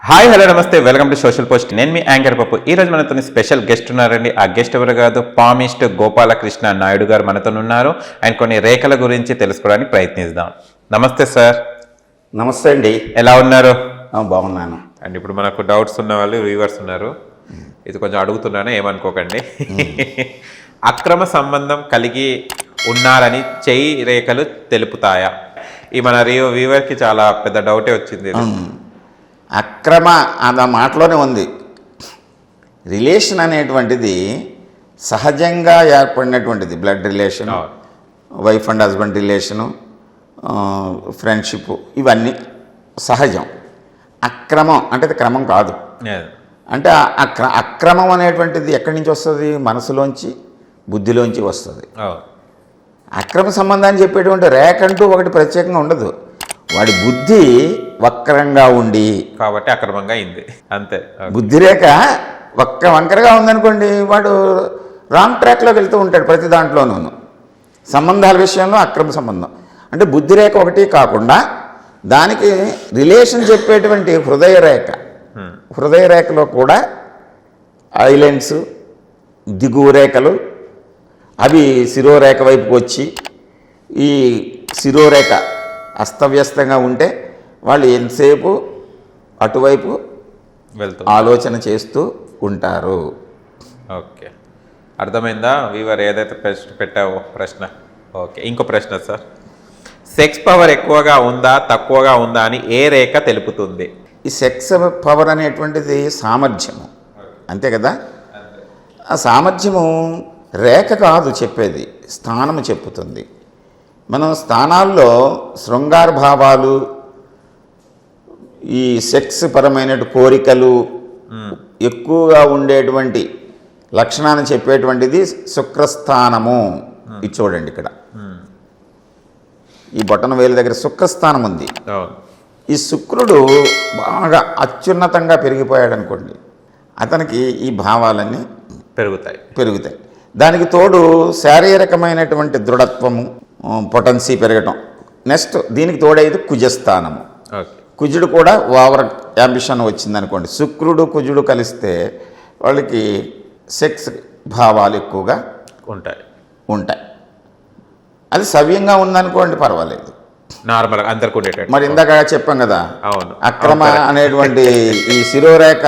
Hi hello నమస్తే welcome to social post. నేను మీ యాంకర్ పప్పు. ఈ రోజు మనతో స్పెషల్ గెస్ట్ ఉన్నారండి. ఆ గెస్ట్ ఎవరు కాదు, పామిస్ట్ గోపాలకృష్ణ నాయుడు గారు మనతో ఉన్నారు. ఆయన కొన్ని రేఖల గురించి తెలుసుకోవడానికి ప్రయత్నిద్దాం. నమస్తే సార్. నమస్తే అండి. ఎలా ఉన్నారు? బాగున్నాను అండ్ ఇప్పుడు మనకు డౌట్స్ ఉన్న వాళ్ళు వ్యూవర్స్ ఉన్నారు, ఇది కొంచెం అడుగుతున్నాను, ఏమనుకోకండి. అక్రమ సంబంధం కలిగి ఉన్నారని చెయ్యి రేఖలు తెలుపుతాయా? ఈ మన వ్యూవర్కి చాలా పెద్ద డౌటే వచ్చింది. అక్రమ అన్న మాటలోనే ఉంది. రిలేషన్ అనేటువంటిది సహజంగా ఏర్పడినటువంటిది. Blood relation, wife and husband relation, friendship, ఇవన్నీ సహజం. అక్రమం అంటే అది క్రమం కాదు. అంటే అక్రమం అనేటువంటిది ఎక్కడి నుంచి వస్తుంది? మనసులోంచి, బుద్ధిలోంచి వస్తుంది. అక్రమ సంబంధాన్ని చెప్పేటువంటి రేఖ అంటూ ఒకటి ప్రత్యేకంగా ఉండదు. వాడి బుద్ధి వక్రంగా ఉండి కాబట్టి అక్రమంగా అయింది, అంతే. బుద్ధి రేఖ వంకరగా ఉందనుకోండి, వాడు రాంగ్ ట్రాక్లోకి వెళ్తూ ఉంటాడు ప్రతి దాంట్లోనూ. సంబంధాల విషయంలో అక్రమ సంబంధం అంటే బుద్ధి రేఖ ఒకటి కాకుండా దానికి రిలేషన్ చెప్పేటువంటి హృదయ రేఖ. హృదయ రేఖలో కూడా ఐలాండ్స్, దిగువ రేఖలు, అవి శిరోరేఖ వైపుకి వచ్చి, ఈ శిరోరేఖ అస్తవ్యస్తంగా ఉంటే వాళ్ళు ఎంతసేపు అటువైపు ఆలోచన చేస్తూ ఉంటారు. ఓకే, అర్థమైందా వీవర్? ఏదైతే ప్రశ్న పెట్టావో ప్రశ్న. ఓకే, ఇంకో ప్రశ్న సార్. సెక్స్ పవర్ ఎక్కువగా ఉందా తక్కువగా ఉందా అని ఏ రేఖ తెలుపుతుంది? ఈ సెక్స్ పవర్ అనేటువంటిది సామర్థ్యము, అంతే కదా. ఆ సామర్థ్యము రేఖ కాదు చెప్పేది, స్థానము చెప్పుతుంది. మనం స్థానాల్లో శృంగార భావాలు, ఈ సెక్స్ పరమైన కోరికలు ఎక్కువగా ఉండేటువంటి లక్షణాన్ని చెప్పేటువంటిది శుక్రస్థానము. ఇది చూడండి, ఇక్కడ ఈ బొటన వేలు దగ్గర శుక్రస్థానం ఉంది. ఈ శుక్రుడు బాగా అత్యున్నతంగా పెరిగిపోయాడు అనుకోండి, అతనికి ఈ భావాలన్నీ పెరుగుతాయి. దానికి తోడు శారీరకమైనటువంటి దృఢత్వము, పొటెన్సీ పెరగటం. నెక్స్ట్ దీనికి తోడైతే కుజస్థానము. కుజుడు కూడా ఓవర్ యాంబిషన్ వచ్చిందనుకోండి, శుక్రుడు కుజుడు కలిస్తే వాళ్ళకి సెక్స్ భావాలు ఎక్కువగా ఉంటాయి. అది సవ్యంగా ఉందనుకోండి, పర్వాలేదు, నార్మల్ అందరికి ఉండేటట్టు. మరి ఇందాక చెప్పాం కదా, అవును, అక్రమ అనేటువంటి ఈ శిరోరేఖ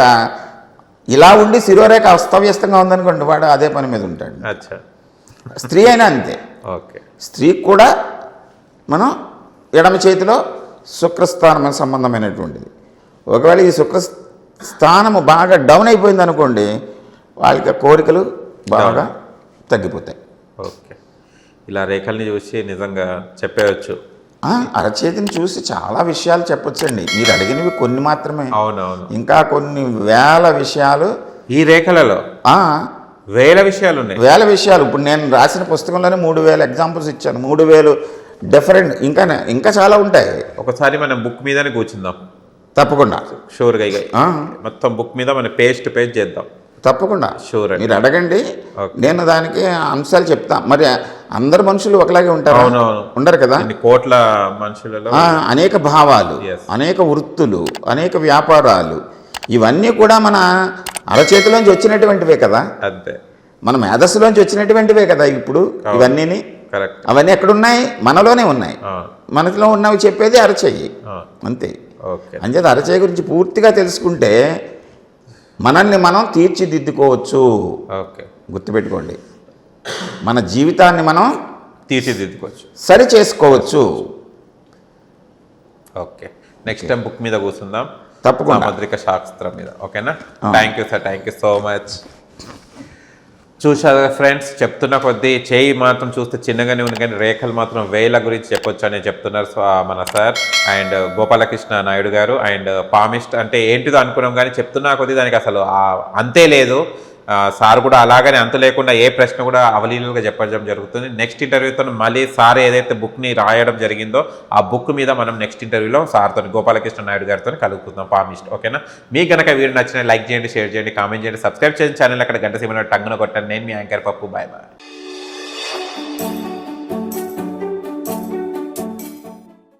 ఇలా ఉండి శిరోరేఖ అస్తవ్యస్తంగా ఉందనుకోండి, వాడు అదే పని మీద ఉంటాడు. స్త్రీ అయినా అంతే. ఓకే, స్త్రీకి కూడా మనం ఎడమ చేతిలో శుక్రస్థానం సంబంధమైనటువంటిది. ఒకవేళ ఈ శుక్రస్థానము బాగా డౌన్ అయిపోయింది అనుకోండి, వాళ్ళకి కోరికలు బాగా తగ్గిపోతాయి. ఓకే, ఇలా రేఖల్ని చూసి నిజంగా చెప్పేయచ్చు. అరచేతిని చూసి చాలా విషయాలు చెప్పొచ్చండి. మీరు అడిగినవి కొన్ని మాత్రమే. అవునవును, ఇంకా కొన్ని వేల విషయాలు ఈ రేఖలలో వేల విషయాలు ఉన్నాయి. వేల విషయాలు. ఇప్పుడు నేను రాసిన పుస్తకంలోనే 3000 ఎగ్జాంపుల్స్ ఇచ్చాను. 3000 డిఫరెంట్, ఇంకా చాలా ఉంటాయి. ఒకసారి మనం బుక్ మీదనే కూర్చుందాం, తప్పకుండా. షూర్గా మొత్తం బుక్ మీద మనం పేజ్ చేద్దాం, తప్పకుండా. షూర్. మీరు అడగండి, నేను దానికి అంశాలు చెప్తా. మరి అందరు మనుషులు ఒకలాగే ఉంటారు? ఉండరు కదా. కోట్ల మనుషులలో అనేక భావాలు, అనేక వృత్తులు, అనేక వ్యాపారాలు, ఇవన్నీ కూడా మన అరచేతిలోంచి వచ్చినటువంటివే కదా. అంతే, మన మేధస్సులోంచి వచ్చినటువంటివే కదా. ఇప్పుడు ఇవన్నీ అవన్నీ ఎక్కడున్నాయి? మనలోనే ఉన్నాయి. మనలో ఉన్నవి చెప్పేది అరచేయి, అంతే. అంచేత అరచేయి గురించి పూర్తిగా తెలుసుకుంటే మనల్ని మనం తీర్చిదిద్దుకోవచ్చు. గుర్తుపెట్టుకోండి, మన జీవితాన్ని మనం తీర్చిదిద్దుకోవచ్చు, సరి చేసుకోవచ్చు. ఓకే, నెక్స్ట్ టైం బుక్ మీద కూర్చుందాం, తప్పకుండా. సాముద్రిక శాస్త్రం మీద. ఓకేనా? Thank you sir, thank you so much. చూసారు ఫ్రెండ్స్, చెప్తున్న కొద్దీ చేయి మాత్రం చూస్తే చిన్నగానే ఉంది, కానీ రేఖలు మాత్రం వేల గురించి చెప్పొచ్చు అని చెప్తున్నారు మన సార్ అండ్ గోపాలకృష్ణ నాయుడు గారు. అండ్ పామిస్ట్ అంటే ఏంటిదో అనుకున్నాం, కానీ చెప్తున్న కొద్దీ దానికి అసలు అంతే లేదు. సార్ కూడా అలాగనే అంత లేకుండా ఏ ప్రశ్న కూడా అవలీలుగా చెప్పడం జరుగుతుంది. నెక్స్ట్ ఇంటర్వ్యూతో మళ్ళీ సార్ ఏదైతే బుక్ని రాయడం జరిగిందో ఆ బుక్ మీద మనం నెక్స్ట్ ఇంటర్వ్యూలో సార్తో గోపాలకృష్ణ నాయుడు గారితో కలుగుతున్నాం, పామిస్ట్. ఓకేనా? మీకు కనుక వీడియో నచ్చిన లైక్ చేయండి, షేర్ చేయండి, కామెంట్ చేయండి, సబ్స్క్రైబ్ చేయండి ఛానల్. అక్కడ గంట సింబల్ టంగున కొట్టండి. నేను మీ యాంకర్ పప్పు. Bye bye.